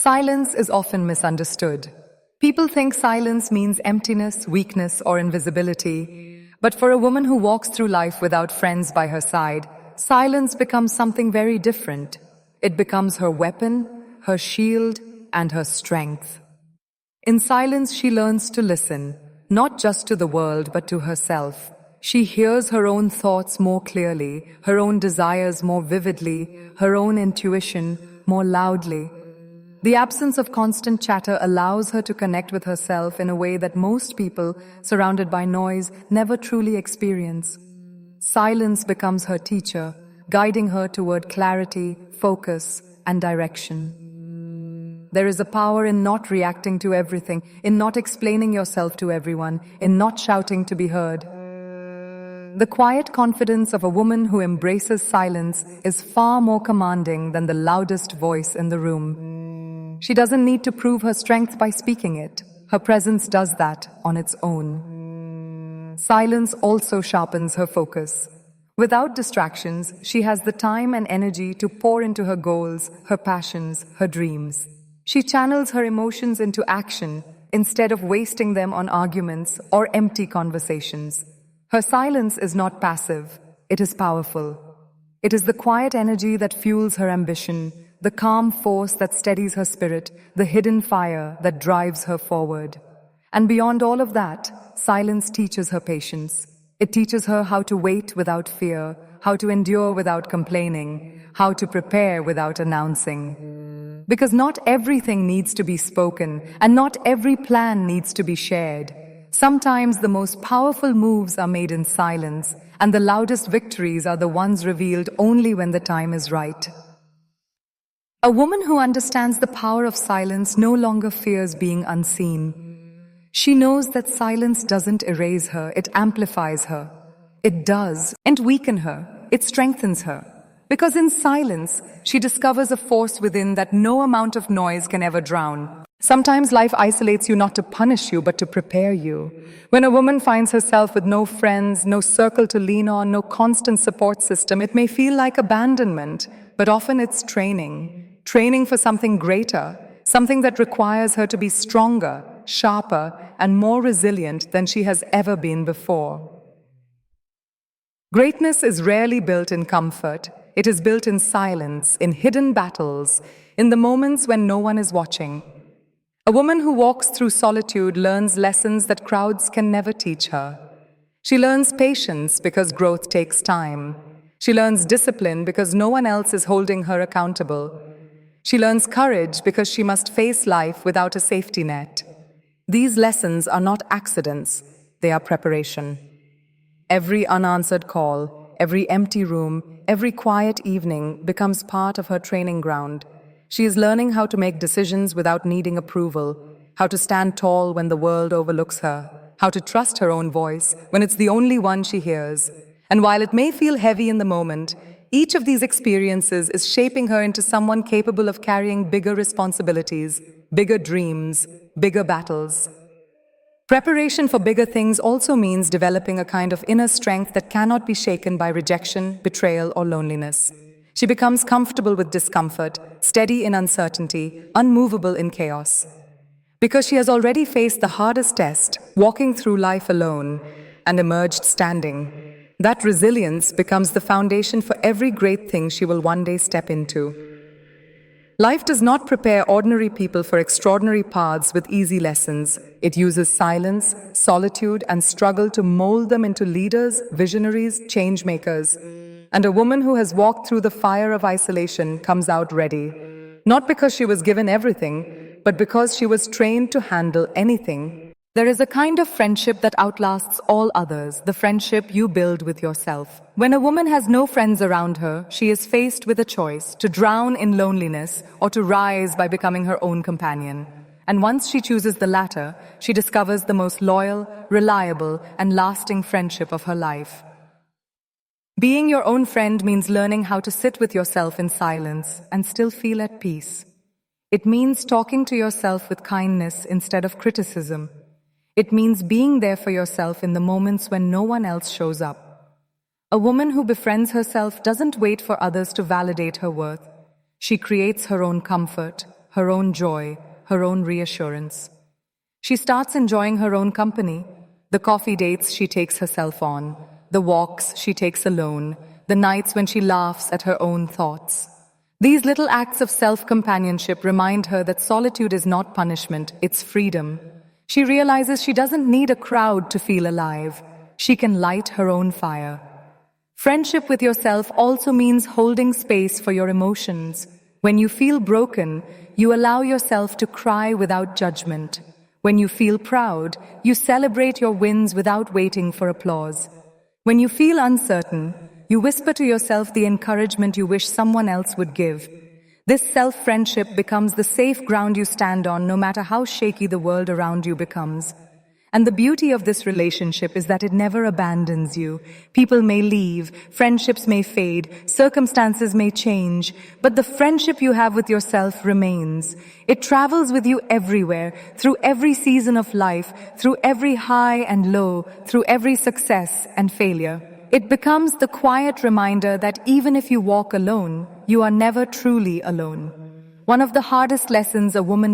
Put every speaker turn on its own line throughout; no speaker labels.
Silence is often misunderstood. People think silence means emptiness, weakness, or invisibility. But for a woman who walks through life without friends by her side, silence becomes something very different. It becomes her weapon, her shield, and her strength. In silence, she learns to listen, not just to the world, but to herself. She hears her own thoughts more clearly, her own desires more vividly, her own intuition more loudly. The absence of constant chatter allows her to connect with herself in a way that most people, surrounded by noise, never truly experience. Silence becomes her teacher, guiding her toward clarity, focus, and direction. There is a power in not reacting to everything, in not explaining yourself to everyone, in not shouting to be heard. The quiet confidence of a woman who embraces silence is far more commanding than the loudest voice in the room. She doesn't need to prove her strength by speaking it. Her presence does that on its own. Silence also sharpens her focus. Without distractions, she has the time and energy to pour into her goals, her passions, her dreams. She channels her emotions into action instead of wasting them on arguments or empty conversations. Her silence is not passive, it is powerful. It is the quiet energy that fuels her ambition, the calm force that steadies her spirit, the hidden fire that drives her forward. And beyond all of that, silence teaches her patience. It teaches her how to wait without fear, how to endure without complaining, how to prepare without announcing. Because not everything needs to be spoken, and not every plan needs to be shared. Sometimes the most powerful moves are made in silence, and the loudest victories are the ones revealed only when the time is right. A woman who understands the power of silence no longer fears being unseen. She knows that silence doesn't erase her, it amplifies her. It does, and weaken her, it strengthens her. Because in silence, she discovers a force within that no amount of noise can ever drown. Sometimes life isolates you not to punish you, but to prepare you. When a woman finds herself with no friends, no circle to lean on, no constant support system, it may feel like abandonment, but often it's training. Training for something greater, something that requires her to be stronger, sharper, and more resilient than she has ever been before. Greatness is rarely built in comfort. It is built in silence, in hidden battles, in the moments when no one is watching. A woman who walks through solitude learns lessons that crowds can never teach her. She learns patience because growth takes time. She learns discipline because no one else is holding her accountable. She learns courage because she must face life without a safety net. These lessons are not accidents, they are preparation. Every unanswered call, every empty room, every quiet evening becomes part of her training ground. She is learning how to make decisions without needing approval, how to stand tall when the world overlooks her, how to trust her own voice when it's the only one she hears. And while it may feel heavy in the moment, each of these experiences is shaping her into someone capable of carrying bigger responsibilities, bigger dreams, bigger battles. Preparation for bigger things also means developing a kind of inner strength that cannot be shaken by rejection, betrayal, or loneliness. She becomes comfortable with discomfort, steady in uncertainty, unmovable in chaos. Because she has already faced the hardest test, walking through life alone, and emerged standing. That resilience becomes the foundation for every great thing she will one day step into. Life does not prepare ordinary people for extraordinary paths with easy lessons. It uses silence, solitude, and struggle to mold them into leaders, visionaries, change makers. And a woman who has walked through the fire of isolation comes out ready, not because she was given everything, but because she was trained to handle anything. There is a kind of friendship that outlasts all others, the friendship you build with yourself. When a woman has no friends around her, she is faced with a choice: to drown in loneliness or to rise by becoming her own companion. And once she chooses the latter, she discovers the most loyal, reliable, and lasting friendship of her life. Being your own friend means learning how to sit with yourself in silence and still feel at peace. It means talking to yourself with kindness instead of criticism. It means being there for yourself in the moments when no one else shows up. A woman who befriends herself doesn't wait for others to validate her worth. She creates her own comfort, her own joy, her own reassurance. She starts enjoying her own company, the coffee dates she takes herself on, the walks she takes alone, the nights when she laughs at her own thoughts. These little acts of self-companionship remind her that solitude is not punishment, it's freedom. She realizes she doesn't need a crowd to feel alive. She can light her own fire. Friendship with yourself also means holding space for your emotions. When you feel broken, you allow yourself to cry without judgment. When you feel proud, you celebrate your wins without waiting for applause. When you feel uncertain, you whisper to yourself the encouragement you wish someone else would give. This self-friendship becomes the safe ground you stand on no matter how shaky the world around you becomes. And the beauty of this relationship is that it never abandons you. People may leave, friendships may fade, circumstances may change, but the friendship you have with yourself remains. It travels with you everywhere, through every season of life, through every high and low, through every success and failure. It becomes the quiet reminder that even if you walk alone, you are never truly alone. One of the hardest lessons a woman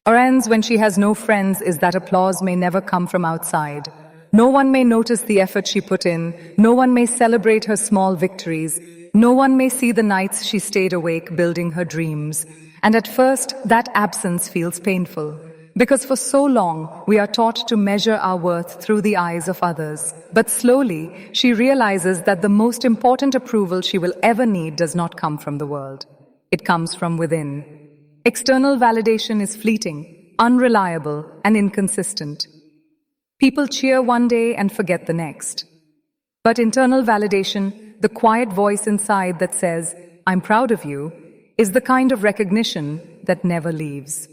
learns when she has no friends is that applause may never come from outside. No one may notice the effort she put in. No one may celebrate her small victories. No one may see the nights she stayed awake building her dreams. And at first, that absence feels painful. Because for so long, we are taught to measure our worth through the eyes of others. But slowly, she realizes that the most important approval she will ever need does not come from the world. It comes from within. External validation is fleeting, unreliable, and inconsistent. People cheer one day and forget the next. But internal validation, the quiet voice inside that says, "I'm proud of you," is the kind of recognition that never leaves.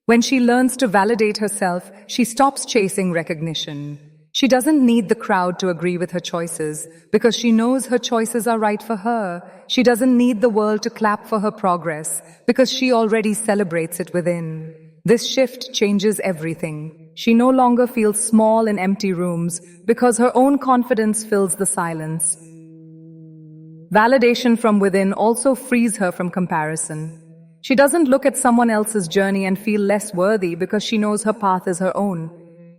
When she learns to validate herself, she stops chasing recognition. She doesn't need the crowd to agree with her choices because she knows her choices are right for her. She doesn't need the world to clap for her progress because she already celebrates it within. This shift changes everything. She no longer feels small in empty rooms because her own confidence fills the silence. Validation from within also frees her from comparison. She doesn't look at someone else's journey and feel less worthy because she knows her path is her own.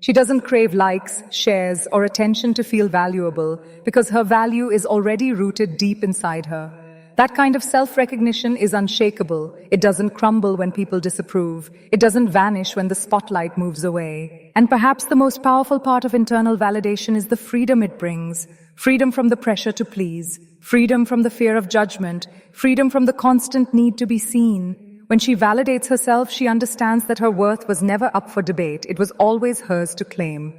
She doesn't crave likes, shares, or attention to feel valuable because her value is already rooted deep inside her. That kind of self-recognition is unshakable. It doesn't crumble when people disapprove. It doesn't vanish when the spotlight moves away. And perhaps the most powerful part of internal validation is the freedom it brings. Freedom from the pressure to please. Freedom from the fear of judgment. Freedom from the constant need to be seen. When she validates herself, she understands that her worth was never up for debate. It was always hers to claim.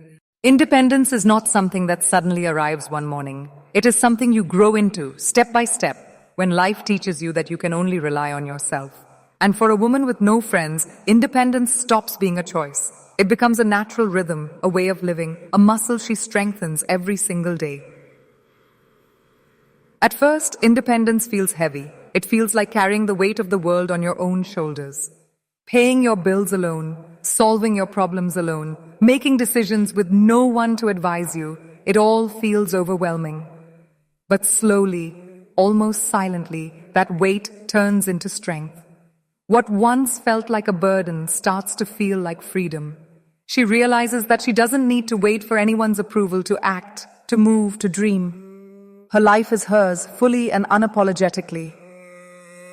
Independence is not something that suddenly arrives one morning. It is something you grow into, step by step, when life teaches you that you can only rely on yourself. And for a woman with no friends, independence stops being a choice. It becomes a natural rhythm, a way of living, a muscle she strengthens every single day. At first, independence feels heavy. It feels like carrying the weight of the world on your own shoulders. Paying your bills alone, solving your problems alone, making decisions with no one to advise you, it all feels overwhelming. But slowly, almost silently, that weight turns into strength. What once felt like a burden starts to feel like freedom. She realizes that she doesn't need to wait for anyone's approval to act, to move, to dream. Her life is hers, fully and unapologetically.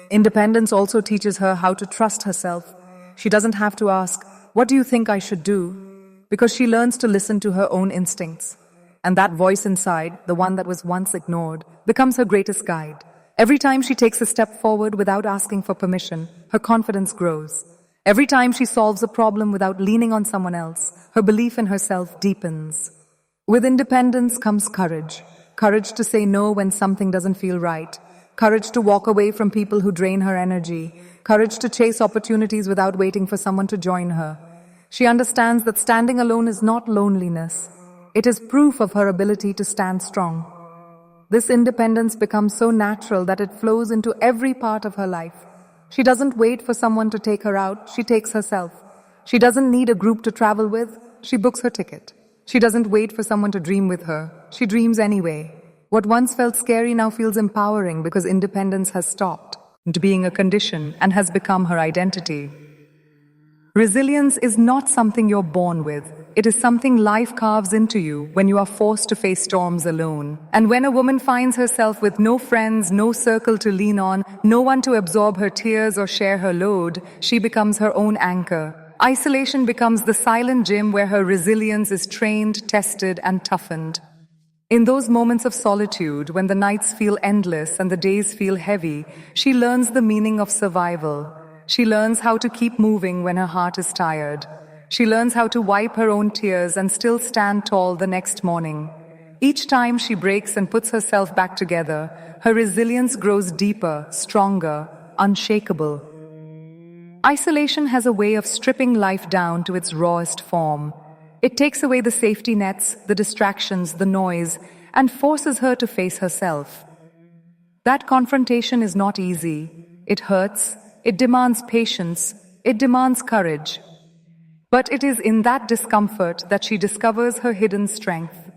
Independence also teaches her how to trust herself. She doesn't have to ask, "What do you think I should do?" because she learns to listen to her own instincts. And that voice inside, the one that was once ignored, becomes her greatest guide. Every time she takes a step forward without asking for permission, her confidence grows. Every time she solves a problem without leaning on someone else, her belief in herself deepens. With independence comes courage. Courage to say no when something doesn't feel right. Courage to walk away from people who drain her energy. Courage to chase opportunities without waiting for someone to join her. She understands that standing alone is not loneliness. It is proof of her ability to stand strong. This independence becomes so natural that it flows into every part of her life. She doesn't wait for someone to take her out, she takes herself. She doesn't need a group to travel with, she books her ticket. She doesn't wait for someone to dream with her, she dreams anyway. What once felt scary now feels empowering because independence has stopped. being a condition and has become her identity. Resilience is not something you're born with. It is something life carves into you when you are forced to face storms alone. And when a woman finds herself with no friends, no circle to lean on, no one to absorb her tears or share her load, she becomes her own anchor. Isolation becomes the silent gym where her resilience is trained, tested, and toughened. In those moments of solitude, when the nights feel endless and the days feel heavy, she learns the meaning of survival. She learns how to keep moving when her heart is tired. She learns how to wipe her own tears and still stand tall the next morning. Each time she breaks and puts herself back together, her resilience grows deeper, stronger, unshakable. Isolation has a way of stripping life down to its rawest form. It takes away the safety nets, the distractions, the noise, and forces her to face herself. That confrontation is not easy. It hurts. It demands patience. It demands courage. But it is in that discomfort that she discovers her hidden strength.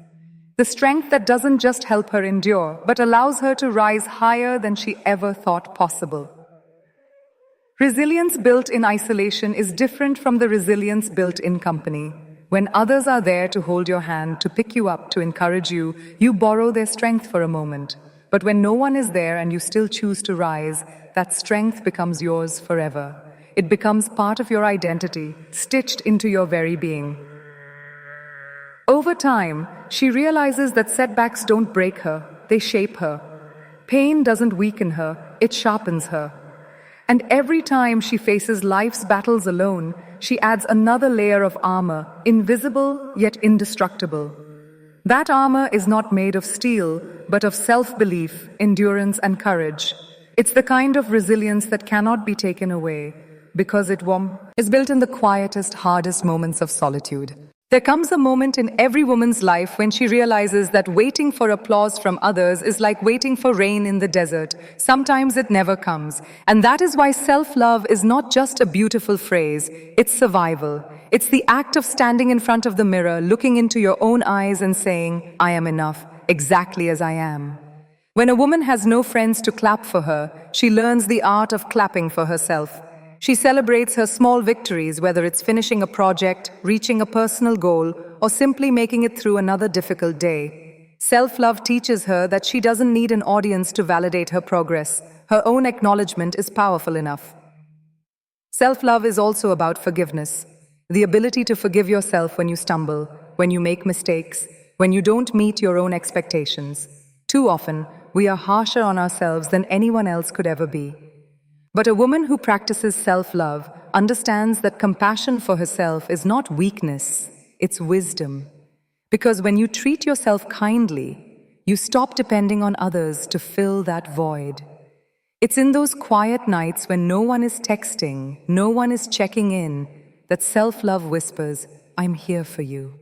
The strength that doesn't just help her endure, but allows her to rise higher than she ever thought possible. Resilience built in isolation is different from the resilience built in company. When others are there to hold your hand, to pick you up, to encourage you, you borrow their strength for a moment. But when no one is there and you still choose to rise, that strength becomes yours forever. It becomes part of your identity, stitched into your very being. Over time, she realizes that setbacks don't break her, they shape her. Pain doesn't weaken her, it sharpens her. And every time she faces life's battles alone, she adds another layer of armor, invisible yet indestructible. That armor is not made of steel, but of self-belief, endurance, and courage. It's the kind of resilience that cannot be taken away, because it is built in the quietest, hardest moments of solitude. There comes a moment in every woman's life when she realizes that waiting for applause from others is like waiting for rain in the desert. Sometimes it never comes. And that is why self-love is not just a beautiful phrase, it's survival. It's the act of standing in front of the mirror, looking into your own eyes and saying, I am enough, exactly as I am. When a woman has no friends to clap for her, she learns the art of clapping for herself. She celebrates her small victories, whether it's finishing a project, reaching a personal goal, or simply making it through another difficult day. Self-love teaches her that she doesn't need an audience to validate her progress. Her own acknowledgement is powerful enough. Self-love is also about forgiveness. The ability to forgive yourself when you stumble, when you make mistakes, when you don't meet your own expectations. Too often, we are harsher on ourselves than anyone else could ever be. But a woman who practices self-love understands that compassion for herself is not weakness, it's wisdom. Because when you treat yourself kindly, you stop depending on others to fill that void. It's in those quiet nights when no one is texting, no one is checking in, that self-love whispers, I'm here for you.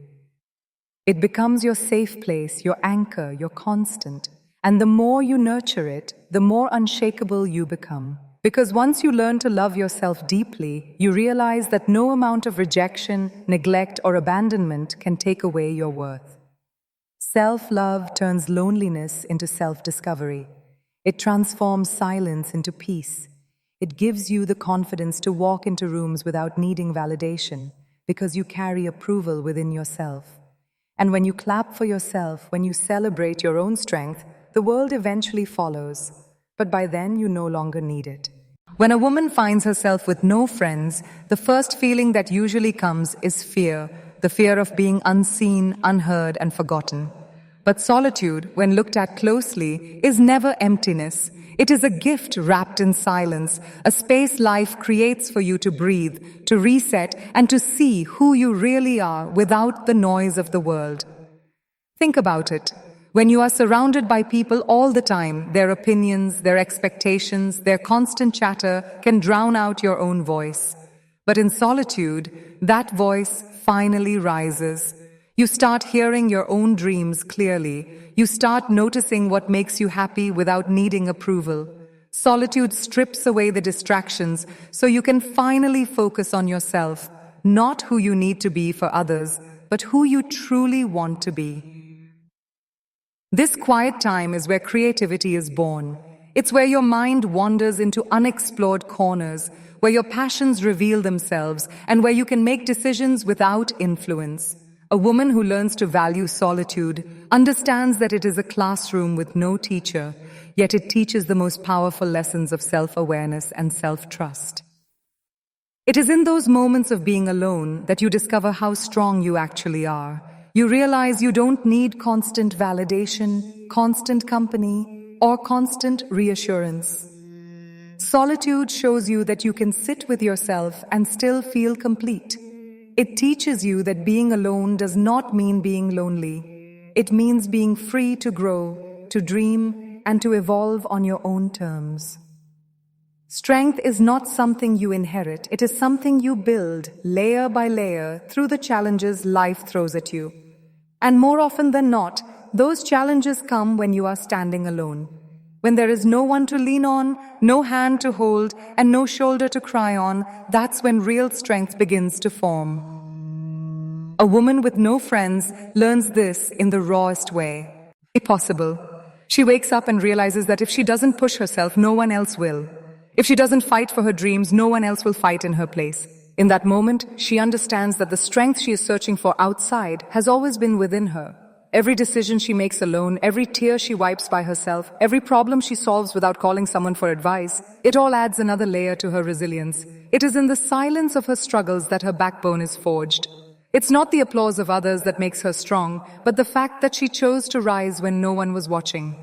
It becomes your safe place, your anchor, your constant. And the more you nurture it, the more unshakable you become. Because once you learn to love yourself deeply, you realize that no amount of rejection, neglect, or abandonment can take away your worth. Self-love turns loneliness into self-discovery. It transforms silence into peace. It gives you the confidence to walk into rooms without needing validation, because you carry approval within yourself. And when you clap for yourself, when you celebrate your own strength, the world eventually follows. But by then, you no longer need it. When a woman finds herself with no friends, the first feeling that usually comes is fear, the fear of being unseen, unheard, and forgotten. But solitude, when looked at closely, is never emptiness. It is a gift wrapped in silence, a space life creates for you to breathe, to reset, and to see who you really are without the noise of the world. Think about it. When you are surrounded by people all the time, their opinions, their expectations, their constant chatter can drown out your own voice. But in solitude, that voice finally rises. You start hearing your own dreams clearly. You start noticing what makes you happy without needing approval. Solitude strips away the distractions so you can finally focus on yourself, not who you need to be for others, but who you truly want to be. This quiet time is where creativity is born. It's where your mind wanders into unexplored corners, where your passions reveal themselves, and where you can make decisions without influence. A woman who learns to value solitude understands that it is a classroom with no teacher, yet it teaches the most powerful lessons of self-awareness and self-trust. It is in those moments of being alone that you discover how strong you actually are. You realize you don't need constant validation, constant company, or constant reassurance. Solitude shows you that you can sit with yourself and still feel complete. It teaches you that being alone does not mean being lonely. It means being free to grow, to dream, and to evolve on your own terms. Strength is not something you inherit. It is something you build, layer by layer, through the challenges life throws at you. And more often than not, those challenges come when you are standing alone. When there is no one to lean on, no hand to hold, and no shoulder to cry on, that's when real strength begins to form. A woman with no friends learns this in the rawest way. Impossible. She wakes up and realizes that if she doesn't push herself, no one else will. If she doesn't fight for her dreams, no one else will fight in her place. In that moment, she understands that the strength she is searching for outside has always been within her. Every decision she makes alone, every tear she wipes by herself, every problem she solves without calling someone for advice, it all adds another layer to her resilience. It is in the silence of her struggles that her backbone is forged. It's not the applause of others that makes her strong, but the fact that she chose to rise when no one was watching.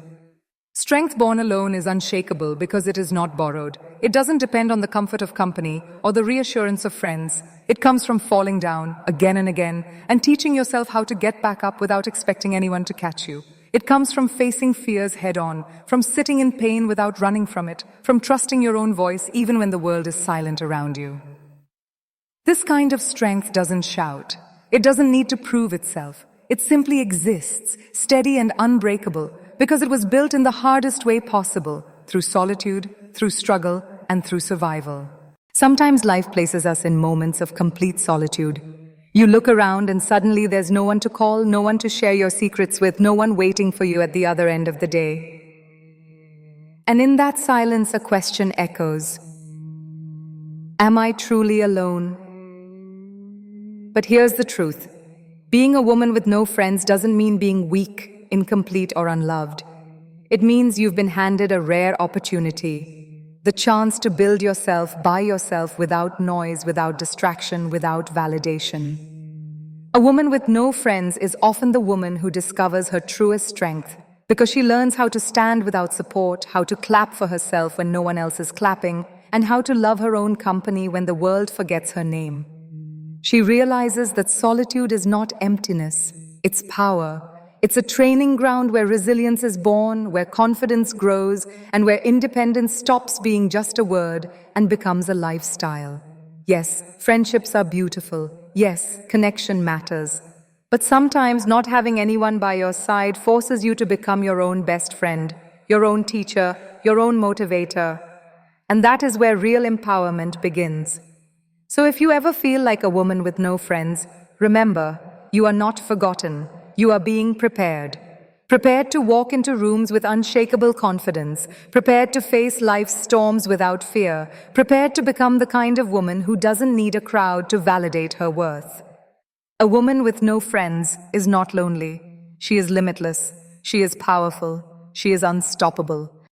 Strength born alone is unshakable because it is not borrowed. It doesn't depend on the comfort of company or the reassurance of friends. It comes from falling down again and again and teaching yourself how to get back up without expecting anyone to catch you. It comes from facing fears head on, from sitting in pain without running from it, from trusting your own voice even when the world is silent around you. This kind of strength doesn't shout. It doesn't need to prove itself. It simply exists, steady and unbreakable, because it was built in the hardest way possible, through solitude, through struggle, and through survival. Sometimes life places us in moments of complete solitude. You look around and suddenly there's no one to call, no one to share your secrets with, no one waiting for you at the other end of the day. And in that silence, a question echoes. Am I truly alone? But here's the truth. Being a woman with no friends doesn't mean being weak, incomplete, or unloved. It means you've been handed a rare opportunity, the chance to build yourself by yourself without noise, without distraction, without validation. A woman with no friends is often the woman who discovers her truest strength because she learns how to stand without support, how to clap for herself when no one else is clapping, and how to love her own company when the world forgets her name. She realizes that solitude is not emptiness, it's power. It's a training ground where resilience is born, where confidence grows, and where independence stops being just a word and becomes a lifestyle. Yes, friendships are beautiful. Yes, connection matters. But sometimes not having anyone by your side forces you to become your own best friend, your own teacher, your own motivator. And that is where real empowerment begins. So if you ever feel like a woman with no friends, remember, you are not forgotten. You are being prepared. Prepared to walk into rooms with unshakable confidence. Prepared to face life's storms without fear. Prepared to become the kind of woman who doesn't need a crowd to validate her worth. A woman with no friends is not lonely. She is limitless. She is powerful. She is unstoppable.